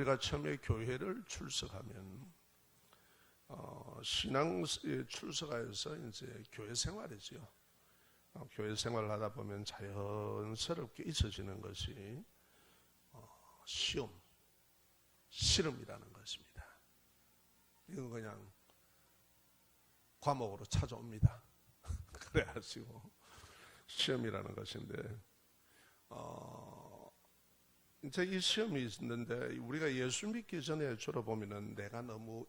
우리가 처음에 교회를 출석하면 신앙에 출석하여서 이제 교회 생활이죠. 교회 생활을 하다 보면 자연스럽게 있어지는 것이 시험, 실험이라는 것입니다. 이건 그냥 과목으로 찾아옵니다. 그래 하시고 시험이라는 것인데 이제 이 시험이 있는데 우리가 예수 믿기 전에 주로 보면은 내가 너무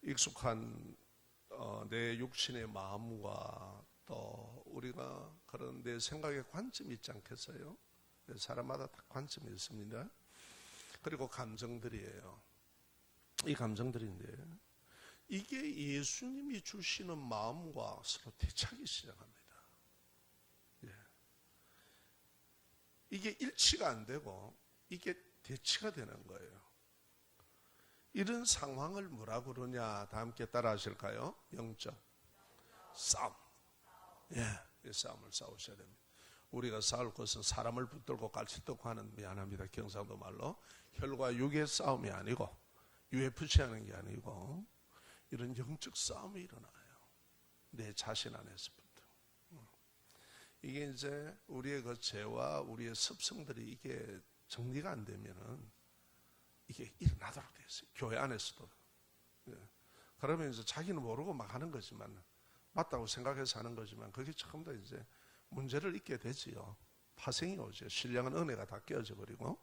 익숙한 내 육신의 마음과 또 우리가 그런 내 생각의 관점이 있지 않겠어요? 사람마다 다 관점이 있습니다. 그리고 감정들이에요. 이 감정들인데 이게 예수님이 주시는 마음과 서로 대차기 시작합니다. 예. 이게 일치가 안 되고 이게 대치가 되는 거예요. 이런 상황을 뭐라고 그러냐? 다 함께 따라 하실까요? 영적 싸움. 예, 이 싸움을 싸우셔야 됩니다. 우리가 싸울 것은 사람을 붙들고 깔치떡고 하는, 미안합니다, 경상도 말로 혈과 육의 싸움이 아니고 UFC 하는 게 아니고 이런 영적 싸움이 일어나요. 내 자신 안에서부터. 이게 이제 우리의 그 죄와 우리의 습성들이 이게 정리가 안 되면은 이게 일어나도록 되어 있어요. 교회 안에서도. 예. 그러면 이제 자기는 모르고 막 하는 거지만, 맞다고 생각해서 하는 거지만, 그게 전부 다 이제 문제를 잊게 되지요. 파생이 오죠. 신령한 은혜가 다 깨어져 버리고,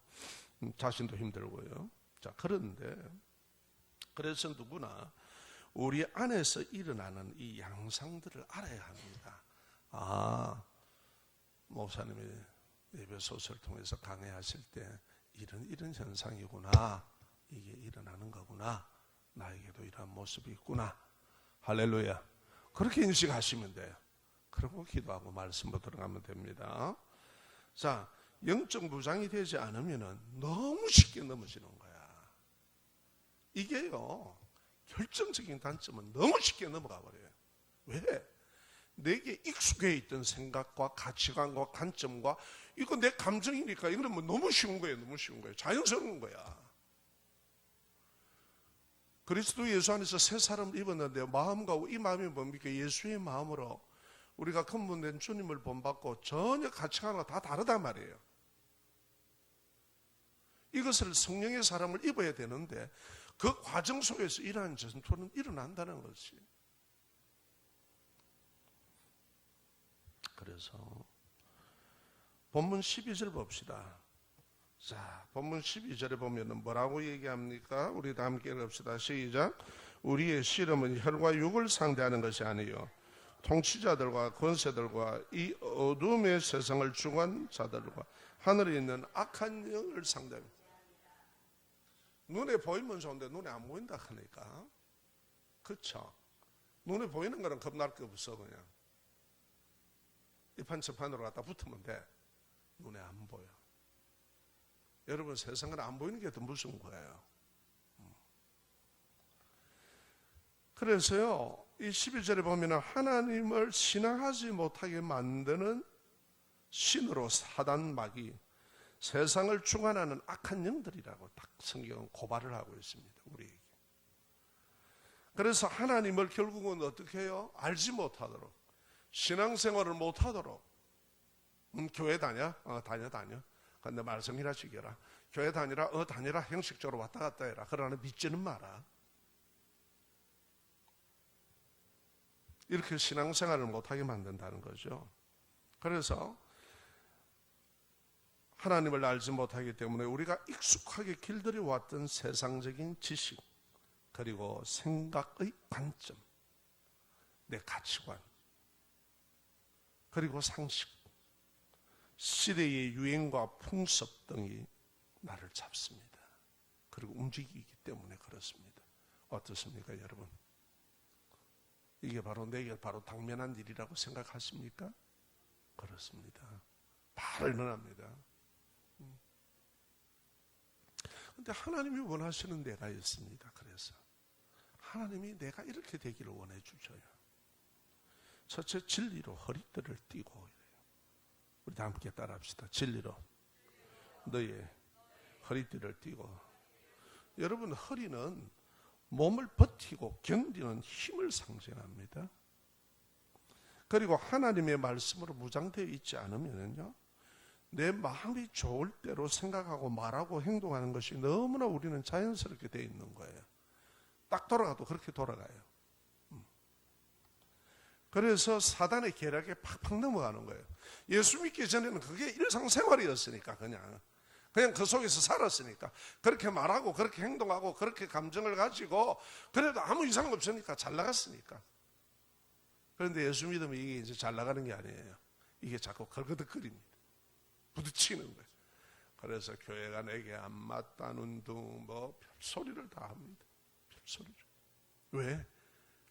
자신도 힘들고요. 자, 그런데, 그래서 누구나 우리 안에서 일어나는 이 양상들을 알아야 합니다. 아, 목사님이 예배 소설을 통해서 강해하실 때, 이런 현상이구나. 이게 일어나는 거구나. 나에게도 이런 모습이 있구나. 할렐루야. 그렇게 인식하시면 돼요. 그리고 기도하고 말씀으로 들어가면 됩니다. 자, 영적 무장이 되지 않으면 너무 쉽게 넘어지는 거야. 이게요, 결정적인 단점은 너무 쉽게 넘어가 버려요. 왜? 내게 익숙해 있던 생각과 가치관과 관점과 이거 내 감정이니까 이거는 뭐 너무 쉬운 거예요. 너무 쉬운 거예요. 자연스러운 거야. 그리스도 예수 안에서 새 사람을 입었는데 마음과 이 마음이 뭡니까? 예수의 마음으로 우리가 근본된 주님을 본받고 전혀 가치관과 다 다르단 말이에요. 이것을 성령의 사람을 입어야 되는데 그 과정 속에서 이러한 전투는 일어난다는 것이. 그래서 본문 12절 봅시다. 자, 본문 12절에 보면은 뭐라고 얘기합니까? 우리 다 함께 읽읍시다. 시작. 우리의 씨름은 혈과 육을 상대하는 것이 아니요 통치자들과 권세들과 이 어둠의 세상을 주관 자들과 하늘에 있는 악한 영을 상대합니다. 눈에 보이면 좋은데 눈에 안 보인다 하니까, 그렇죠? 눈에 보이는 거는 겁날 게 없어. 그냥 이판 저판으로 갖다 붙으면 돼. 눈에 안 보여. 여러분, 세상은 안 보이는 게 더 무서운 거예요. 그래서요, 이 11절에 보면 하나님을 신앙하지 못하게 만드는 신으로 사단 마귀, 세상을 주관하는 악한 영들이라고 딱 성경은 고발을 하고 있습니다. 우리에게. 그래서 하나님을 결국은 어떻게 해요? 알지 못하도록, 신앙생활을 못하도록. 교회 다녀? 다녀. 근데 말씀이나 지켜라. 교회 다니라? 다니라. 형식적으로 왔다 갔다 해라. 그러나 믿지는 마라. 이렇게 신앙생활을 못하게 만든다는 거죠. 그래서 하나님을 알지 못하기 때문에 우리가 익숙하게 길들여 왔던 세상적인 지식, 그리고 생각의 관점, 내 가치관, 그리고 상식, 시대의 유행과 풍습 등이 나를 잡습니다. 그리고 움직이기 때문에 그렇습니다. 어떻습니까, 여러분? 이게 바로 내게 바로 당면한 일이라고 생각하십니까? 그렇습니다. 바로 일어납니다. 그런데 하나님이 원하시는 내가 있습니다. 그래서 하나님이 내가 이렇게 되기를 원해 주셔요. 첫째, 진리로 허리띠를 띠고 이래요. 우리 다 함께 따라합시다. 진리로 너의 허리띠를 띠고. 여러분, 허리는 몸을 버티고 견디는 힘을 상징합니다. 그리고 하나님의 말씀으로 무장되어 있지 않으면요, 내 마음이 좋을 대로 생각하고 말하고 행동하는 것이 너무나 우리는 자연스럽게 되어 있는 거예요. 딱 돌아가도 그렇게 돌아가요. 그래서 사단의 계략에 팍팍 넘어가는 거예요. 예수 믿기 전에는 그게 일상생활이었으니까 그냥 그 속에서 살았으니까 그렇게 말하고 그렇게 행동하고 그렇게 감정을 가지고 그래도 아무 이상 없으니까 잘 나갔으니까. 그런데 예수 믿으면 이게 이제 잘 나가는 게 아니에요. 이게 자꾸 걸거덕거립니다. 부딪히는 거예요. 그래서 교회가 내게 안 맞다는 둥 뭐 별소리를 다 합니다. 별소리죠. 왜?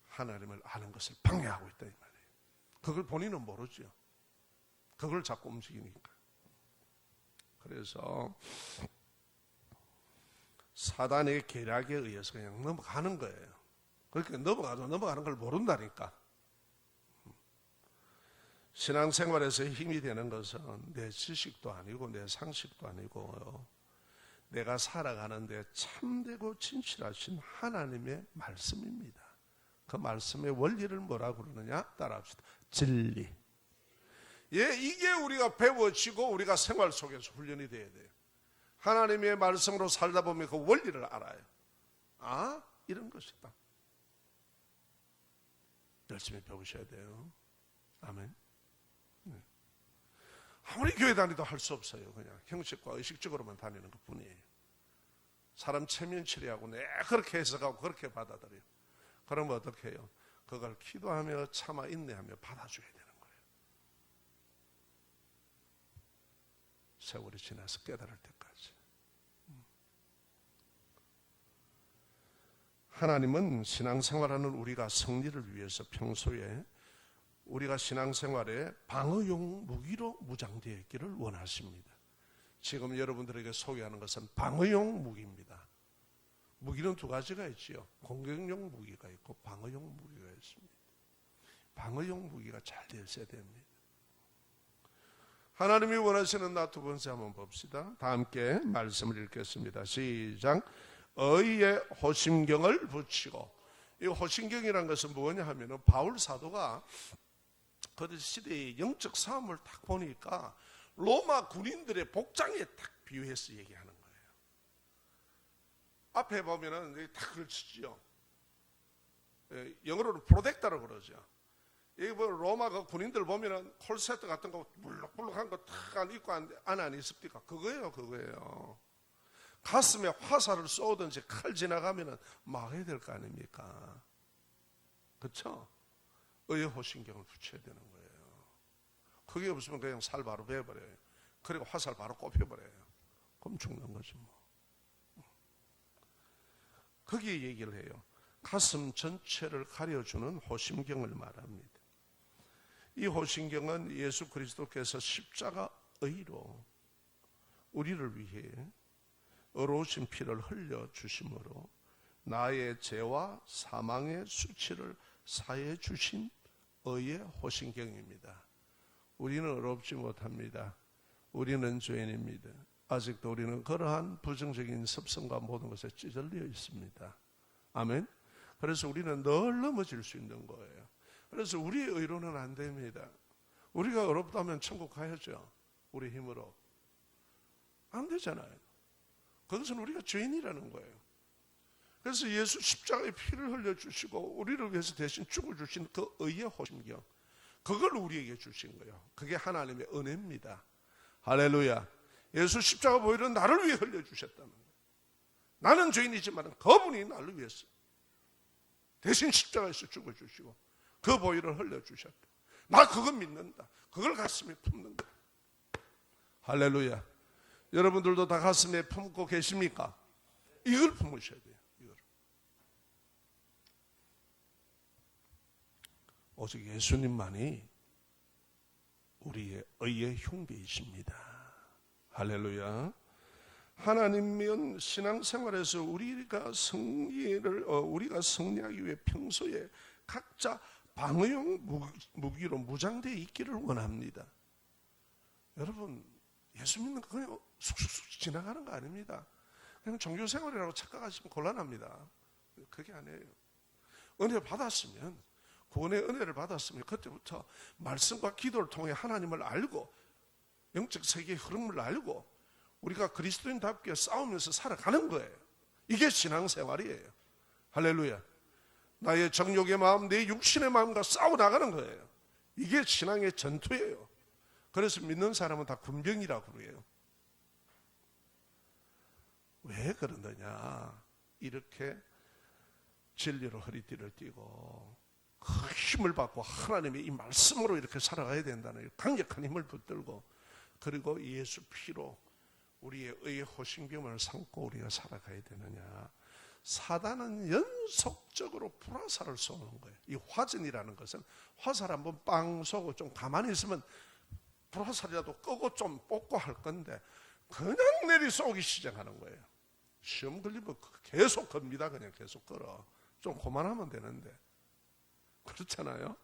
하나님을 아는 것을 방해하고 있다 이 말이에요. 그걸 본인은 모르죠. 그걸 자꾸 움직이니까. 그래서 사단의 계략에 의해서 그냥 넘어가는 거예요. 그렇게 넘어가는 걸 모른다니까. 신앙생활에서 힘이 되는 것은 내 지식도 아니고 내 상식도 아니고 내가 살아가는데 참되고 진실하신 하나님의 말씀입니다. 그 말씀의 원리를 뭐라고 그러느냐? 따라합시다. 진리. 예, 이게 우리가 배워지고 우리가 생활 속에서 훈련이 돼야 돼요. 하나님의 말씀으로 살다 보면 그 원리를 알아요. 아, 이런 것이다. 열심히 배우셔야 돼요. 아멘. 네. 아무리 교회 다니도 할 수 없어요. 그냥 형식과 의식적으로만 다니는 것 뿐이에요. 사람 체면 처리하고 내가 그렇게 해석하고 그렇게 받아들여요. 그러면 어떻게 해요? 그걸 기도하며 참아 인내하며 받아줘야 되는 거예요. 세월이 지나서 깨달을 때까지. 하나님은 신앙생활하는 우리가 승리를 위해서 평소에 우리가 신앙생활에 방어용 무기로 무장되어 있기를 원하십니다. 지금 여러분들에게 소개하는 것은 방어용 무기입니다. 무기는 두 가지가 있지요. 공격용 무기가 있고 방어용 무기가 있습니다. 방어용 무기가 잘 되어 있어야 됩니다. 하나님이 원하시는 나 두 번째 한번 봅시다. 다 함께 말씀을 읽겠습니다. 시작. 의의 호심경을 붙이고. 이 호심경이라는 것은 뭐냐 하면은 바울 사도가 그 시대의 영적 싸움을 딱 보니까 로마 군인들의 복장에 딱 비유해서 얘기하는 거예요. 앞에 보면은 딱 걸치죠. 영어로는 프로텍터라고 그러죠. 여기 로마 그 군인들 보면은 콜세트 같은 거 물룩물룩한 거 탁 입고 안 있습니까? 그거예요. 가슴에 화살을 쏘든지 칼 지나가면은 막아야 될 거 아닙니까? 그렇죠? 의의 호신경을 붙여야 되는 거예요. 그게 없으면 그냥 살 바로 베어버려요. 그리고 화살 바로 꼽혀버려요. 그럼 죽는 거죠 뭐. 거기에 얘기를 해요. 가슴 전체를 가려주는 호심경을 말합니다. 이 호심경은 예수 그리스도께서 십자가 의로 우리를 위해 의로우신 피를 흘려주심으로 나의 죄와 사망의 수치를 사해 주신 의의 호심경입니다. 우리는 의롭지 못합니다. 우리는 죄인입니다. 아직도 우리는 그러한 부정적인 습성과 모든 것에 찌들려 있습니다. 아멘. 그래서 우리는 늘 넘어질 수 있는 거예요. 그래서 우리의 의로는 안 됩니다. 우리가 의롭다면 천국 가야죠. 우리 힘으로. 안 되잖아요. 그것은 우리가 죄인이라는 거예요. 그래서 예수 십자가의 피를 흘려주시고 우리를 위해서 대신 죽어주신 그 의의 호심경, 그걸 우리에게 주신 거예요. 그게 하나님의 은혜입니다. 할렐루야. 예수 십자가 보혈은 나를 위해 흘려주셨다는 거예요. 나는 죄인이지만 그분이 나를 위해서 대신 십자가에서 죽어주시고 그 보혈을 흘려주셨다. 나 그거 믿는다. 그걸 가슴에 품는다. 할렐루야. 여러분들도 다 가슴에 품고 계십니까? 이걸 품으셔야 돼요. 이걸. 오직 예수님만이 우리의 의의 흉배이십니다. 할렐루야. 하나님은 신앙생활에서 우리가 승리하기 위해 평소에 각자 방어용 무기로 무장되어 있기를 원합니다. 여러분, 예수 믿는 거 그냥 쑥쑥쑥 지나가는 거 아닙니다. 그냥 종교생활이라고 착각하시면 곤란합니다. 그게 아니에요. 은혜 받았으면, 구원의 은혜를 받았으면 그때부터 말씀과 기도를 통해 하나님을 알고 영적 세계의 흐름을 알고 우리가 그리스도인답게 싸우면서 살아가는 거예요. 이게 신앙생활이에요. 할렐루야. 나의 정욕의 마음, 내 육신의 마음과 싸워나가는 거예요. 이게 신앙의 전투예요. 그래서 믿는 사람은 다 군병이라고 그래요. 왜 그러느냐? 이렇게 진리로 허리띠를 띠고 그 힘을 받고 하나님의 이 말씀으로 이렇게 살아가야 된다는 강력한 힘을 붙들고, 그리고 예수 피로 우리의 의의 호신경을 삼고 우리가 살아가야 되느냐? 사단은 연속적으로 불화살을 쏘는 거예요. 이 화전이라는 것은 화살 한번 빵 쏘고 좀 가만히 있으면 불화살이라도 끄고 좀 뽑고 할 건데 그냥 내리 쏘기 시작하는 거예요. 시험 걸리면 계속 겁니다. 그냥 계속 걸어. 좀 그만하면 되는데 그렇잖아요.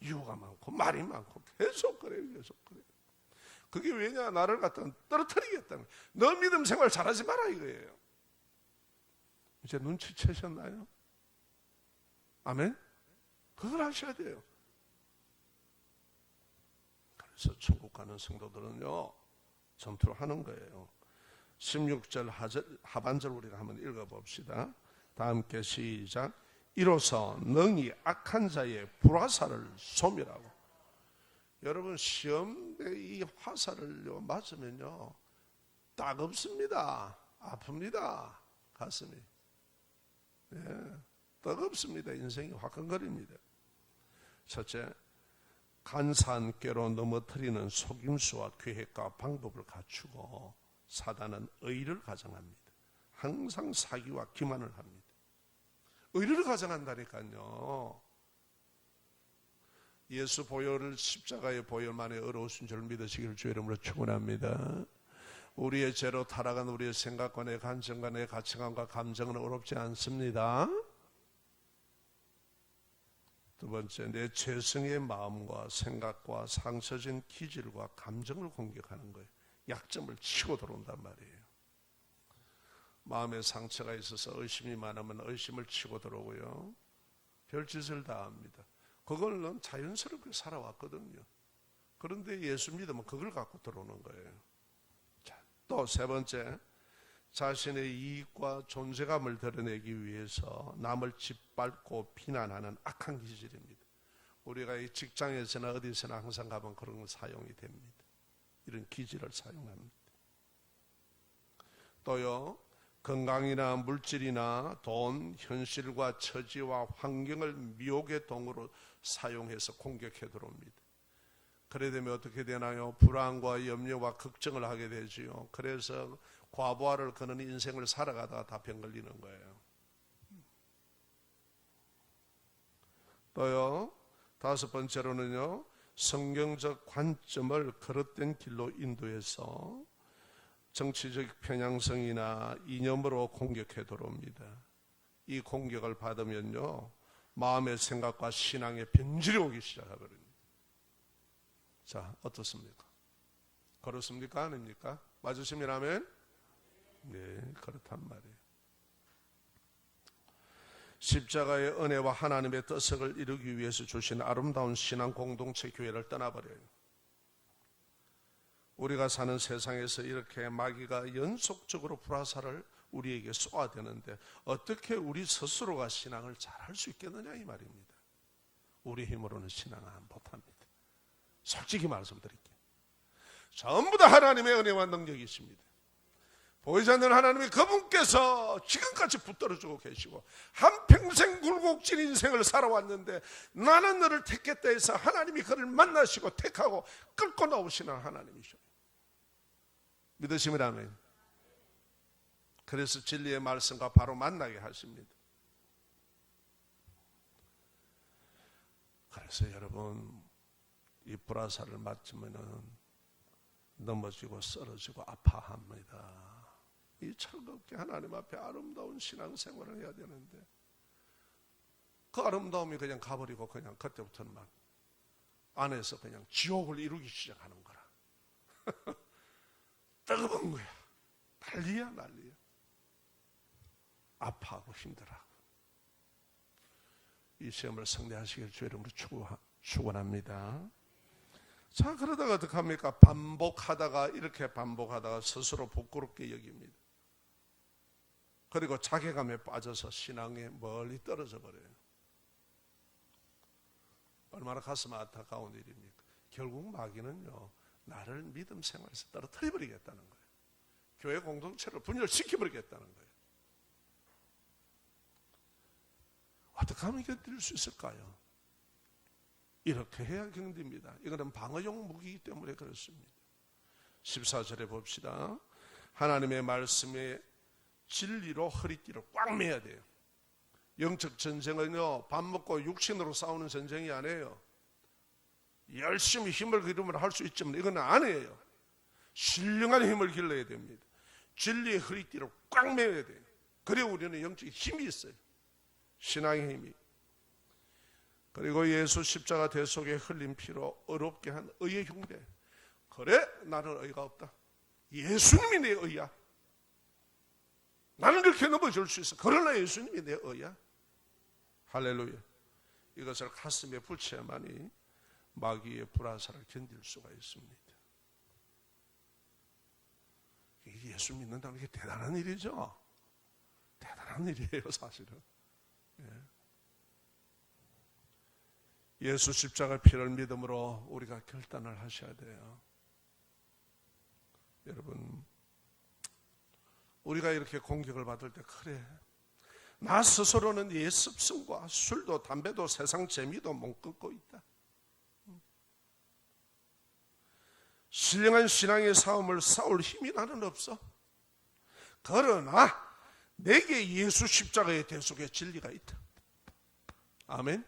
이유가 많고 말이 많고 계속 그래요. 계속 그래요. 그게 왜냐? 나를 갖다 떨어뜨리겠다는 거예요. 너 믿음 생활 잘하지 마라 이거예요. 이제 눈치채셨나요? 아멘? 그걸 하셔야 돼요. 그래서 천국 가는 성도들은요, 전투를 하는 거예요. 16절 하반절 우리가 한번 읽어봅시다. 다 함께 시작. 이로써 능히 악한 자의 불화살을 소멸하고. 여러분, 시험에 이 화살을 맞으면요, 따갑습니다. 아픕니다. 가슴이. 뜨겁습니다. 인생이 화끈거립니다. 첫째, 간사한 꾀로 넘어뜨리는 속임수와 계획과 방법을 갖추고 사단은 의를 가정합니다. 항상 사기와 기만을 합니다. 의를 가정한다니까요. 예수 보혈을, 십자가의 보혈만에 의로우신 줄 믿으시기를 주의 이름으로 축원합니다. 우리의 죄로 타락한 우리의 생각과 내 감정과 내 가치관과 감정은 어렵지 않습니다. 두 번째, 내 죄성의 마음과 생각과 상처진 기질과 감정을 공격하는 거예요. 약점을 치고 들어온단 말이에요. 마음에 상처가 있어서 의심이 많으면 의심을 치고 들어오고요. 별짓을 다 합니다. 그걸는 자연스럽게 살아왔거든요. 그런데 예수 믿으면 그걸 갖고 들어오는 거예요. 또 세 번째, 자신의 이익과 존재감을 드러내기 위해서 남을 짓밟고 비난하는 악한 기질입니다. 우리가 이 직장에서나 어디서나 항상 가면 그런 건 사용이 됩니다. 이런 기질을 사용합니다. 또요, 건강이나 물질이나 돈, 현실과 처지와 환경을 미혹의 도구로 사용해서 공격해 들어옵니다. 그래 되면 어떻게 되나요? 불안과 염려와 걱정을 하게 되지요. 그래서 과부하를 거는 인생을 살아가다가 다 병 걸리는 거예요. 또요, 다섯 번째로는요, 성경적 관점을 거듭된 길로 인도해서 정치적 편향성이나 이념으로 공격해 들어옵니다. 이 공격을 받으면요, 마음의 생각과 신앙의 변질이 오기 시작하거든요. 자, 어떻습니까? 그렇습니까? 아닙니까? 맞으시면 아멘? 네, 그렇단 말이에요. 십자가의 은혜와 하나님의 뜻을 이루기 위해서 주신 아름다운 신앙 공동체 교회를 떠나버려요. 우리가 사는 세상에서 이렇게 마귀가 연속적으로 불화살을 우리에게 쏘아대는데 어떻게 우리 스스로가 신앙을 잘할 수 있겠느냐 이 말입니다. 우리 힘으로는 신앙을 못합니다. 솔직히 말씀드릴게요. 전부 다 하나님의 은혜와 능력이 있습니다. 보이지 않는 하나님이 그분께서 지금까지 붙들어주고 계시고 한평생 굴곡진 인생을 살아왔는데 나는 너를 택했다 해서 하나님이 그를 만나시고 택하고 끌고 나오시는 하나님이셔. 믿으시면 아멘. 그래서 진리의 말씀과 바로 만나게 하십니다. 그래서 여러분, 이 불화살을 맞으면은 넘어지고 쓰러지고 아파합니다. 이 철겁게 하나님 앞에 아름다운 신앙생활을 해야 되는데 그 아름다움이 그냥 가버리고 그냥 그때부터는 막 안에서 그냥 지옥을 이루기 시작하는 거라. 뜨거운 거야. 난리야 난리야. 아파하고 힘들어하고. 이 시험을 승리하시길 주의 이름으로 축원합니다. 자, 그러다가 어떻게 합니까? 반복하다가 이렇게 반복하다가 스스로 부끄럽게 여깁니다. 그리고 자괴감에 빠져서 신앙에 멀리 떨어져 버려요. 얼마나 가슴 안타까운 일입니까? 결국 마귀는요, 나를 믿음 생활에서 떨어뜨려 버리겠다는 거예요. 교회 공동체를 분열시켜 버리겠다는 거예요. 어떻게 하면 견딜 수 있을까요? 이렇게 해야 견딥니다. 이거는 방어용 무기이기 때문에 그렇습니다. 14절에 봅시다. 하나님의 말씀에 진리로 허리띠를 꽉 매야 돼요. 영적 전쟁은요, 밥 먹고 육신으로 싸우는 전쟁이 아니에요. 열심히 힘을 기르면 할 수 있지만 이건 아니에요. 신령한 힘을 길러야 됩니다. 진리의 허리띠를 꽉 매야 돼요. 그래야 우리는 영적 힘이 있어요. 신앙의 힘이. 그리고 예수 십자가 대속에 흘린 피로 어렵게 한 의의 흉배. 그래, 나는 의가 없다. 예수님이 내 의야. 나는 이렇게 넘어질 수 있어. 그러나 예수님이 내 의야. 할렐루야. 이것을 가슴에 붙여야만이 마귀의 불화살을 견딜 수가 있습니다. 예수 믿는다는 게 대단한 일이죠. 대단한 일이에요, 사실은. 예수 십자가 피를 믿음으로 우리가 결단을 하셔야 돼요. 여러분, 우리가 이렇게 공격을 받을 때, 그래, 나 스스로는 옛 습성과 술도 담배도 세상 재미도 못 끊고 있다. 신령한 신앙의 싸움을 싸울 힘이 나는 없어. 그러나 내게 예수 십자가의 대속의 진리가 있다. 아멘.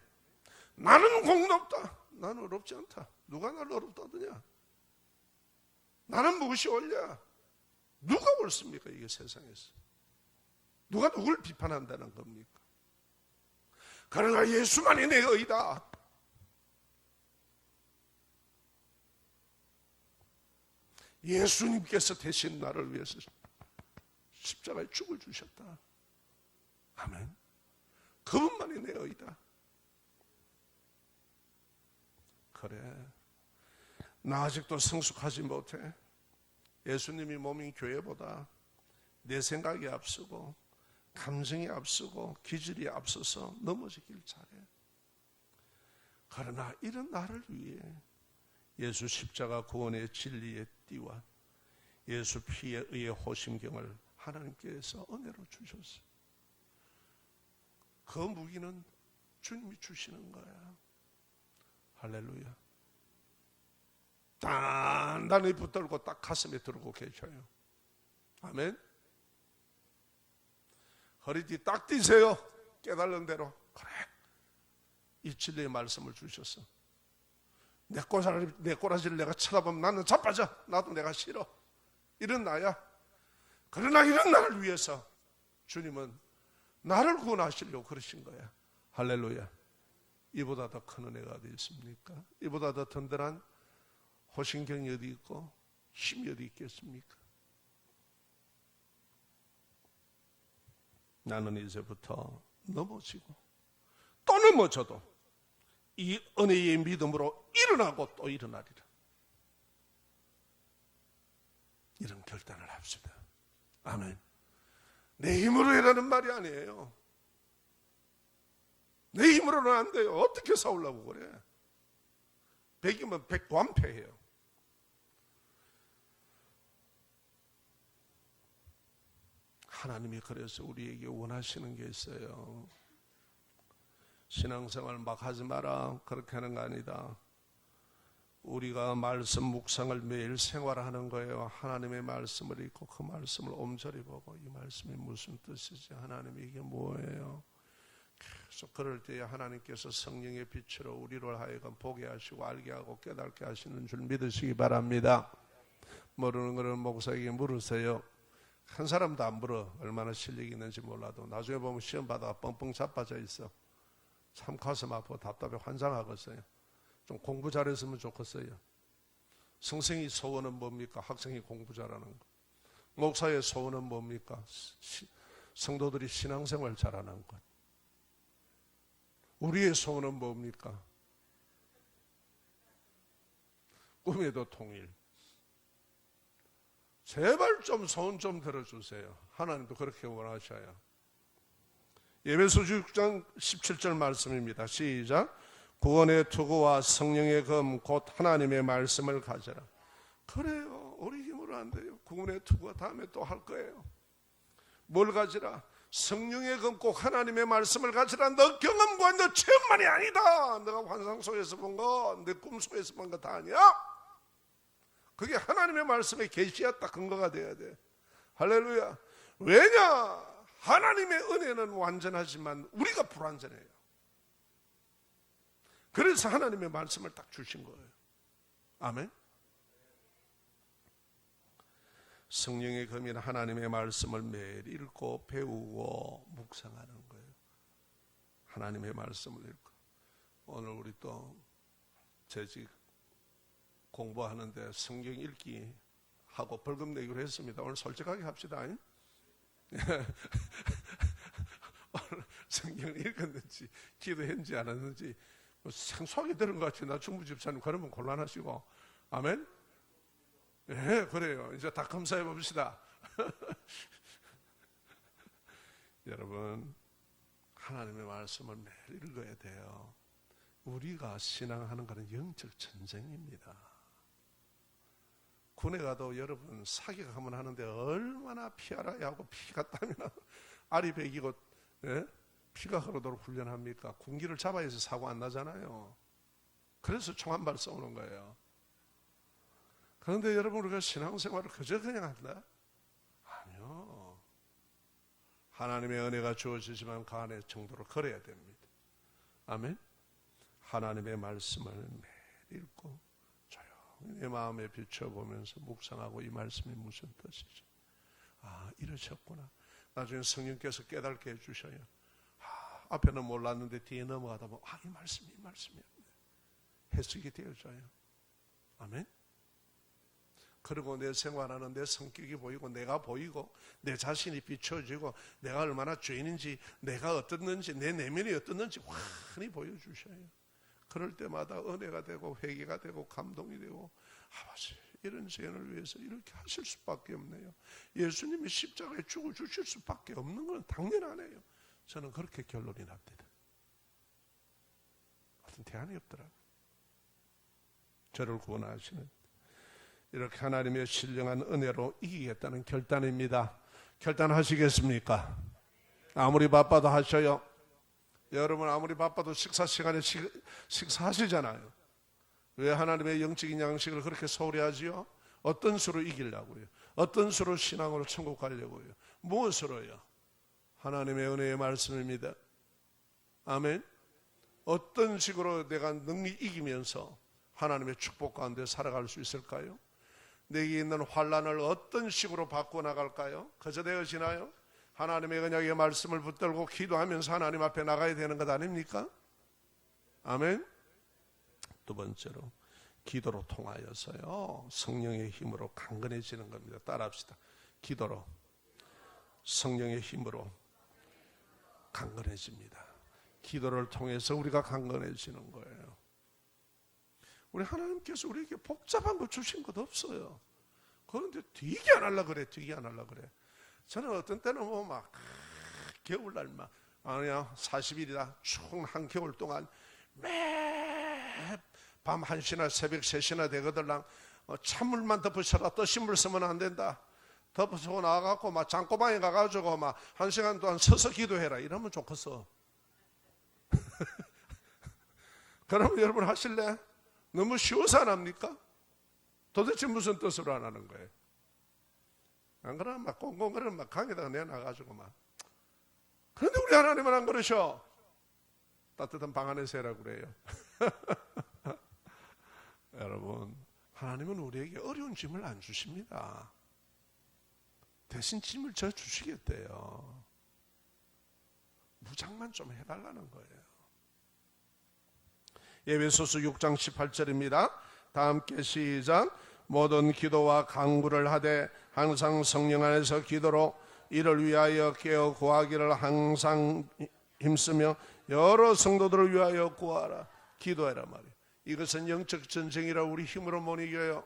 나는 공롭다. 나는 어렵지 않다. 누가 나를 어렵다더냐? 나는 무엇이 옳냐? 누가 옳습니까? 이게 세상에서 누가 누굴 비판한다는 겁니까? 그러나 예수만이 내 의다. 예수님께서 대신 나를 위해서 십자가에 죽을 주셨다. 아멘. 그분만이 내 의다. 그래, 나 아직도 성숙하지 못해. 예수님이 몸인 교회보다 내 생각이 앞서고 감정이 앞서고 기질이 앞서서 넘어지길 잘해. 그러나 이런 나를 위해 예수 십자가 구원의 진리의 띠와 예수 피에 의해 호심경을 하나님께서 은혜로 주셨어요. 그 무기는 주님이 주시는 거야. 할렐루야. 단단히 붙들고 딱 가슴에 들고 계셔요. 아멘. 허리띠 딱 띠세요. 깨달은 대로. 그래, 이 진리의 말씀을 주셨어. 내 꼬라지를 내가 쳐다보면 나는 자빠져. 나도 내가 싫어. 이런 나야. 그러나 이런 나를 위해서 주님은 나를 구원하시려고 그러신 거야. 할렐루야. 이보다 더 큰 은혜가 어디 있습니까? 이보다 더 든든한 호신경이 어디 있고 힘이 어디 있겠습니까? 나는 이제부터 넘어지고 또 넘어져도 이 은혜의 믿음으로 일어나고 또 일어나리라. 이런 결단을 합시다. 아멘. 내 힘으로 해라는 말이 아니에요. 내 힘으로는 안 돼요. 어떻게 싸우려고 그래? 100이면 100 완패해요. 하나님이 그래서 우리에게 원하시는 게 있어요. 신앙생활 막 하지 마라, 그렇게 하는 거 아니다. 우리가 말씀 묵상을 매일 생활하는 거예요. 하나님의 말씀을 읽고 그 말씀을 엄절히 보고 이 말씀이 무슨 뜻이지? 하나님이 이게 뭐예요? 계속 그럴 때에 하나님께서 성령의 빛으로 우리를 하여금 보게 하시고 알게 하고 깨닫게 하시는 줄 믿으시기 바랍니다. 모르는 거는 목사에게 물으세요. 한 사람도 안 물어. 얼마나 실력이 있는지 몰라도 나중에 보면 시험 받아가 뻥뻥 자빠져 있어. 참 가슴 아프고 답답해 환장하겠어요. 좀 공부 잘했으면 좋겠어요. 선생의 소원은 뭡니까? 학생이 공부 잘하는 것. 목사의 소원은 뭡니까? 성도들이 신앙생활 잘하는 것. 우리의 소원은 뭡니까? 꿈에도 통일. 제발 좀 소원 좀 들어주세요. 하나님도 그렇게 원하셔요. 에베소서 6장 17절 말씀입니다. 시작. 구원의 투구와 성령의 검 곧 하나님의 말씀을 가져라. 그래요. 우리 힘으로 안 돼요. 구원의 투구와 다음에 또 할 거예요. 뭘 가지라? 성령의 검 꼭 하나님의 말씀을 가지라. 너 경험과 너 체험만이 아니다. 너가 환상 속에서 본 거, 내 꿈 속에서 본 거 다 아니야. 그게 하나님의 말씀의 계시였다. 근거가 돼야 돼. 할렐루야. 왜냐? 하나님의 은혜는 완전하지만 우리가 불완전해요. 그래서 하나님의 말씀을 딱 주신 거예요. 아멘. 성령의 검인 하나님의 말씀을 매일 읽고 배우고 묵상하는 거예요. 하나님의 말씀을 읽고. 오늘 우리 또 재직 공부하는데 성경 읽기 하고 벌금 내기로 했습니다. 오늘 솔직하게 합시다. 오늘 성경을 읽었는지 기도했는지 안 했는지 생소하게 들은 것 같아요. 나 충무 집사님 그러면 곤란하시고. 아멘. 예, 그래요. 이제 다 검사해 봅시다. 여러분, 하나님의 말씀을 매일 읽어야 돼요. 우리가 신앙하는 것은 영적 전쟁입니다. 군에 가도 여러분 사격하면 하는데 얼마나 피하라야 하고 피가 땀이 나 알이 베기고 피가 흐르도록 훈련합니까? 군기를 잡아야 해서 사고 안 나잖아요. 그래서 총 한 발 쏘는 거예요. 그런데 여러분 우리가 신앙생활을 그저 그냥 한다? 아니요. 하나님의 은혜가 주어지지만 그 안에 정도로 걸어야 됩니다. 아멘. 하나님의 말씀을 매일 읽고 조용히 내 마음에 비춰보면서 묵상하고 이 말씀이 무슨 뜻이죠? 아, 이러셨구나. 나중에 성령께서 깨닫게 해주셔요. 앞에는 몰랐는데 뒤에 넘어가다 보면 이 말씀이 해석이 되어져요. 아멘. 그리고 내 생활하는 내 성격이 보이고 내가 보이고 내 자신이 비춰지고 내가 얼마나 죄인인지 내가 어떻는지 내 내면이 어떻는지 환히 보여주셔요. 그럴 때마다 은혜가 되고 회개가 되고 감동이 되고 아버지 이런 죄인을 위해서 이렇게 하실 수밖에 없네요. 예수님이 십자가에 죽어주실 수밖에 없는 건 당연하네요. 저는 그렇게 결론이 납니다. 어떤 대안이 없더라고요. 저를 구원하시는 이렇게 하나님의 신령한 은혜로 이기겠다는 결단입니다. 결단하시겠습니까? 아무리 바빠도 하셔요. 여러분 아무리 바빠도 식사 시간에 식사하시잖아요. 왜 하나님의 영적인 양식을 그렇게 소홀히 하지요? 어떤 수로 이기려고요? 어떤 수로 신앙으로 천국 가려고요? 무엇으로요? 하나님의 은혜의 말씀입니다. 아멘. 어떤 식으로 내가 능히 이기면서 하나님의 축복 가운데 살아갈 수 있을까요? 내게 있는 환난을 어떤 식으로 바꿔나갈까요? 그저 되어지나요? 하나님의 언약의 말씀을 붙들고 기도하면서 하나님 앞에 나가야 되는 것 아닙니까? 아멘. 두 번째로 기도로 통하여서요 성령의 힘으로 강건해지는 겁니다. 따라합시다. 기도로 성령의 힘으로 강건해집니다. 기도를 통해서 우리가 강건해지는 거예요. 우리 하나님께서 우리에게 복잡한 거 주신 것 없어요. 그런데 되게 안 하려고 그래. 되게 안 하려고 그래. 저는 어떤 때는 뭐 막 겨울날 막 아니야 40일이다 총 한 겨울 동안 매 밤 1시나 새벽 3시나 되거들랑 찬물만 덮으셔라. 뜨신물 쓰면 안 된다. 덮어서 나가갖고 막 장고방에 가가지고 막 1시간 동안 서서 기도해라. 이러면 좋겠어. 그러면 여러분 하실래? 너무 쉬워서 안 합니까? 도대체 무슨 뜻으로 안 하는 거예요? 안 그러면 막 꽁꽁거리면 막 강에다가 내놔가지고 막. 그런데 우리 하나님은 안 그러셔. 따뜻한 방 안에서 해라고 그래요. 여러분, 하나님은 우리에게 어려운 짐을 안 주십니다. 대신 짐을 져 주시겠대요. 무장만 좀 해달라는 거예요. 에베소서 6장 18절입니다. 다 함께 시작. 모든 기도와 간구를 하되 항상 성령 안에서 기도로 이를 위하여 깨어 구하기를 항상 힘쓰며 여러 성도들을 위하여 구하라. 기도해라 말이에요. 이것은 영적 전쟁이라 우리 힘으로 못 이겨요.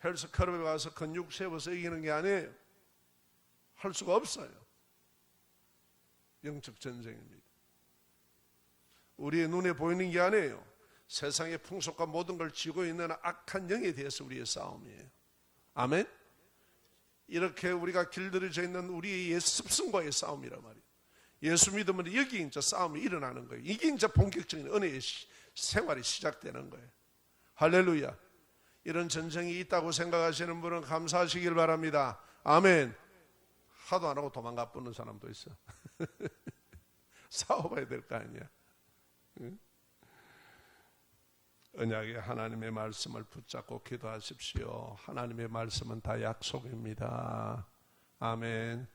헬스클럽에 가서 근육 세워서 이기는 게 아니에요. 할 수가 없어요. 영적 전쟁입니다. 우리의 눈에 보이는 게 아니에요. 세상의 풍속과 모든 걸 쥐고 있는 악한 영에 대해서 우리의 싸움이에요. 아멘? 이렇게 우리가 길들여져 있는 우리의 옛 습성과의 싸움이란 말이에요. 예수 믿으면 여기 이제 싸움이 일어나는 거예요. 이게 이제 본격적인 은혜의 생활이 시작되는 거예요. 할렐루야. 이런 전쟁이 있다고 생각하시는 분은 감사하시길 바랍니다. 아멘. 하도 안 하고 도망가 버는 사람도 있어. 싸워봐야 될 거 아니야. 응? 언약의 하나님의 말씀을 붙잡고 기도하십시오. 하나님의 말씀은 다 약속입니다. 아멘.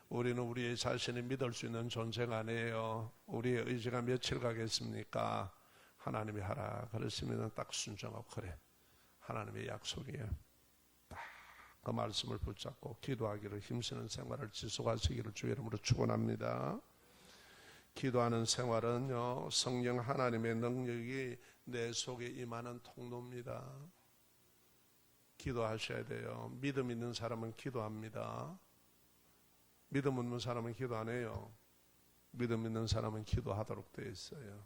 우리는 우리의 자신을 믿을 수 있는 존재가 아니에요. 우리의 의지가 며칠 가겠습니까? 하나님이 하라 그러시면 딱 순종하고 그래. 하나님의 약속이에요. 딱 그 말씀을 붙잡고 기도하기를 힘쓰는 생활을 지속하시기를 주의 이름으로 축원합니다. 기도하는 생활은요, 성령 하나님의 능력이 내 속에 임하는 통로입니다. 기도하셔야 돼요. 믿음 있는 사람은 기도합니다. 믿음 없는 사람은 기도 안 해요. 믿음 있는 사람은 기도하도록 되어 있어요.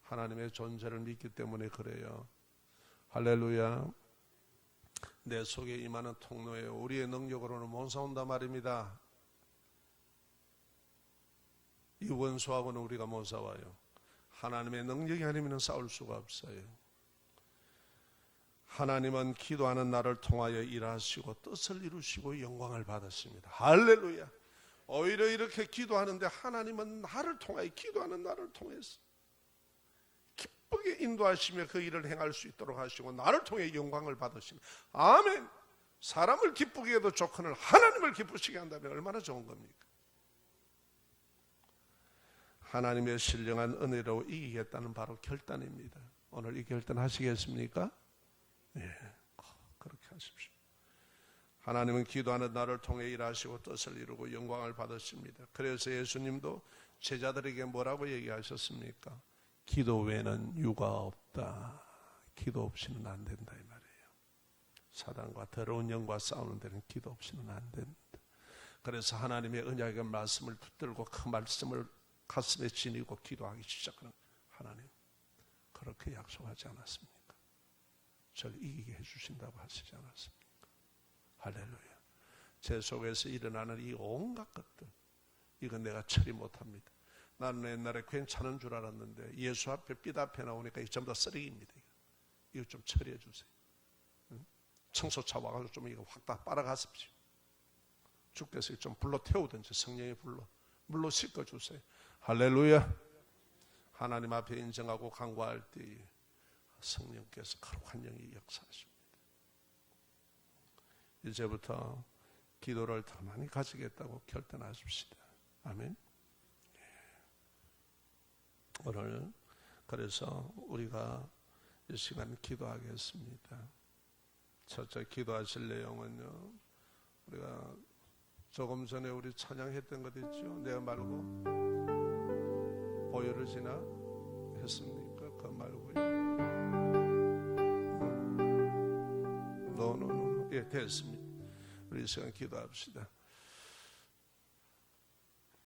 하나님의 존재를 믿기 때문에 그래요. 할렐루야. 내 속에 임하는 통로예요. 우리의 능력으로는 못 싸운단 말입니다. 이 원수하고는 우리가 못 싸워요. 하나님의 능력이 아니면 싸울 수가 없어요. 하나님은 기도하는 나를 통하여 일하시고 뜻을 이루시고 영광을 받으십니다. 할렐루야. 오히려 이렇게 기도하는데 하나님은 나를 통하여 기도하는 나를 통해서 기쁘게 인도하시며 그 일을 행할 수 있도록 하시고 나를 통해 영광을 받으십니다. 아멘. 사람을 기쁘게 해도 좋거늘 하나님을 기쁘시게 한다면 얼마나 좋은 겁니까? 하나님의 신령한 은혜로 이기겠다는 바로 결단입니다. 오늘 이 결단 하시겠습니까? 예, 그렇게 하십시오. 하나님은 기도하는 나를 통해 일하시고 뜻을 이루고 영광을 받으십니다. 그래서 예수님도 제자들에게 뭐라고 얘기하셨습니까? 기도 외에는 유가 없다. 기도 없이는 안 된다 이 말이에요. 사단과 더러운 영과 싸우는 데는 기도 없이는 안 된다. 그래서 하나님의 언약의 말씀을 붙들고 그 말씀을 가슴에 지니고 기도하기 시작하는 하나님, 그렇게 약속하지 않았습니까? 저를 이기게 해주신다고 하시지 않았습니까? 할렐루야. 제 속에서 일어나는 이 온갖 것들, 이건 내가 처리 못합니다. 나는 옛날에 괜찮은 줄 알았는데 예수 앞에 빛 앞에 나오니까 이게 전부 다 쓰레기입니다. 이거 좀 처리해 주세요. 청소차 와가지고 좀 이거 확 다 빨아가십시오. 주께서 좀 불러 태우든지 성령의 불러 물로 씻어주세요. 할렐루야. 하나님 앞에 인정하고 간구할 때 성령께서 거룩한 영이 역사하십니다. 이제부터 기도를 더 많이 가지겠다고 결단하십시다. 아멘. 오늘 그래서 우리가 이 시간 기도하겠습니다. 첫째 기도하실 내용은요, 우리가 조금 전에 우리 찬양했던 것 있죠. 내가 말고 보혈을 지나 했습니까? 그거 말고요. 노. 예, 됐습니다. 우리 이 시간 기도합시다.